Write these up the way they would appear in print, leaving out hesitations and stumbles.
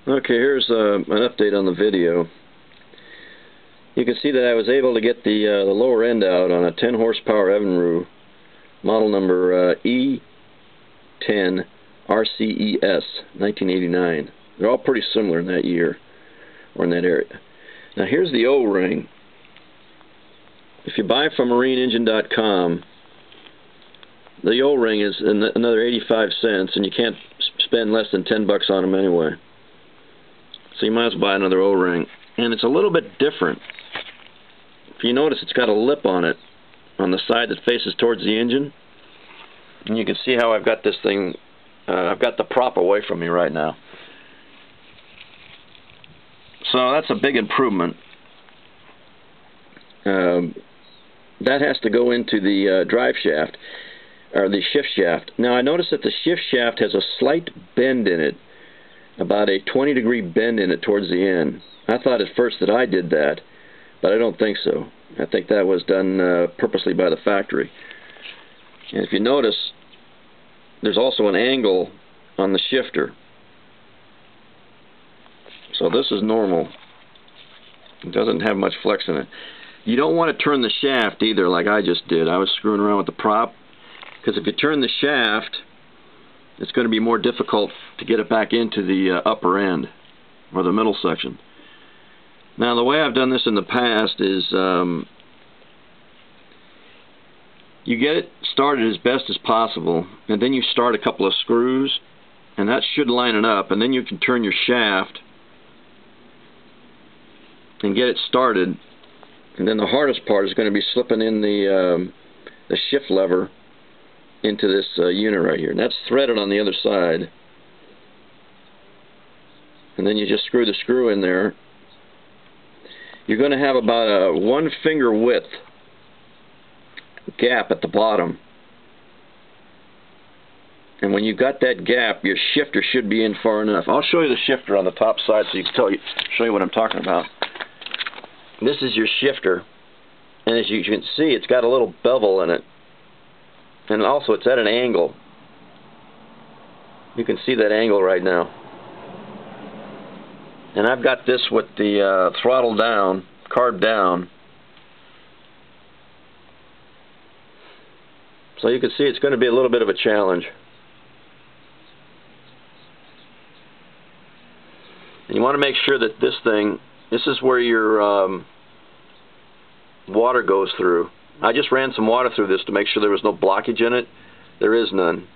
Okay, here's an update on the video. You can see that I was able to get the lower end out on a 10 horsepower Evinrude, model number E10 RCES 1989. They're all pretty similar in that year, or in that area. Now here's the O-ring. If you buy from marineengine.com, the O-ring is another 85 cents, and you can't spend less than 10 bucks on them anyway. So you might as well buy another O-ring. And it's a little bit different. If you notice, it's got a lip on it on the side that faces towards the engine. And you can see how I've got this thing, I've got the prop away from me right now. So that's a big improvement. That has to go into the drive shaft, or the shift shaft. Now I notice that the shift shaft has a slight bend in it, about a 20-degree bend in it towards the end. I thought at first that I did that, but I don't think so. I think that was done purposely by the factory. And if you notice, there's also an angle on the shifter. So this is normal. It doesn't have much flex in it. You don't want to turn the shaft either, like I just did. I was screwing around with the prop, because if you turn the shaft, it's going to be more difficult to get it back into the upper end, or the middle section. Now the way I've done this in the past is you get it started as best as possible, and then you start a couple of screws, and that should line it up, and then you can turn your shaft and get it started. And then the hardest part is going to be slipping in the shift lever into this unit right here. And that's threaded on the other side. And then you just screw the screw in there. You're going to have about a 1 finger width gap at the bottom. And when you've got that gap, your shifter should be in far enough. I'll show you the shifter on the top side so you can show you what I'm talking about. This is your shifter, and as you can see, it's got a little bevel in it, and also it's at an angle. You can see that angle right now. And I've got this with the throttle down, carb down, so you can see it's going to be a little bit of a challenge. And you want to make sure that this is where your water goes through. I just ran some water through this to make sure there was no blockage in it. There is none.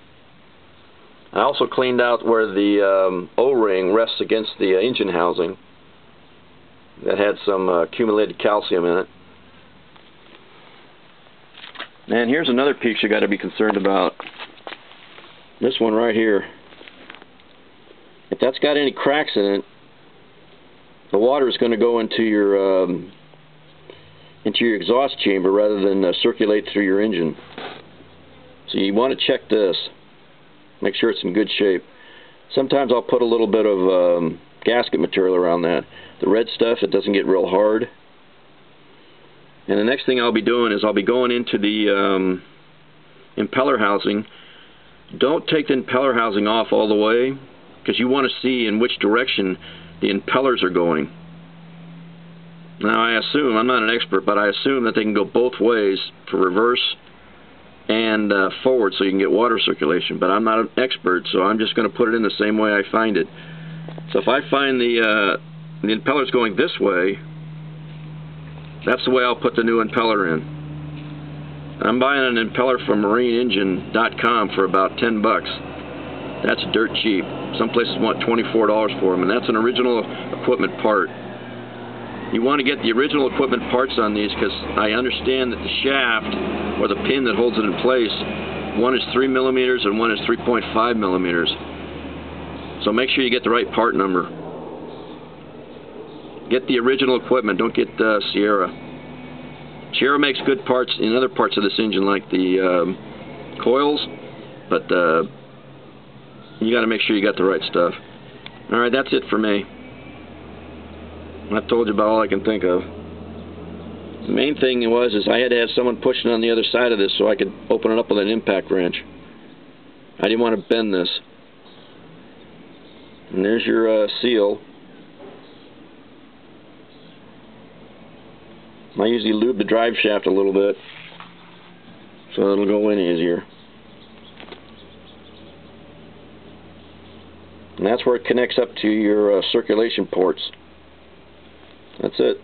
I also cleaned out where the O-ring rests against the engine housing. That had some accumulated calcium in it. And here's another piece you got to be concerned about. This one right here. If that's got any cracks in it, the water is going to go into your exhaust chamber rather than circulate through your engine. So you want to check this. Make sure it's in good shape. Sometimes I'll put a little bit of gasket material around that. The red stuff, it doesn't get real hard. And the next thing I'll be doing is I'll be going into the impeller housing. Don't take the impeller housing off all the way, because you want to see in which direction the impellers are going. Now I assume, I'm not an expert, but I assume that they can go both ways for reverse and forward, so you can get water circulation. But I'm not an expert, so I'm just going to put it in the same way I find it. So if I find the impellers going this way, that's the way I'll put the new impeller in. I'm buying an impeller from marineengine.com for about 10 bucks. That's dirt cheap. Some places want $24 for them, and that's an original equipment part. You want to get the original equipment parts on these, because I understand that the shaft, or the pin that holds it in place, one is 3 millimeters and one is 3.5 millimeters. So make sure you get the right part number. Get the original equipment, don't get Sierra. Sierra makes good parts in other parts of this engine, like the coils, but you got to make sure you got the right stuff. Alright, that's it for me. I've told you about all I can think of. The main thing is I had to have someone pushing on the other side of this so I could open it up with an impact wrench. I didn't want to bend this. And there's your seal. I usually lube the drive shaft a little bit so it'll go in easier. And that's where it connects up to your circulation ports. That's it.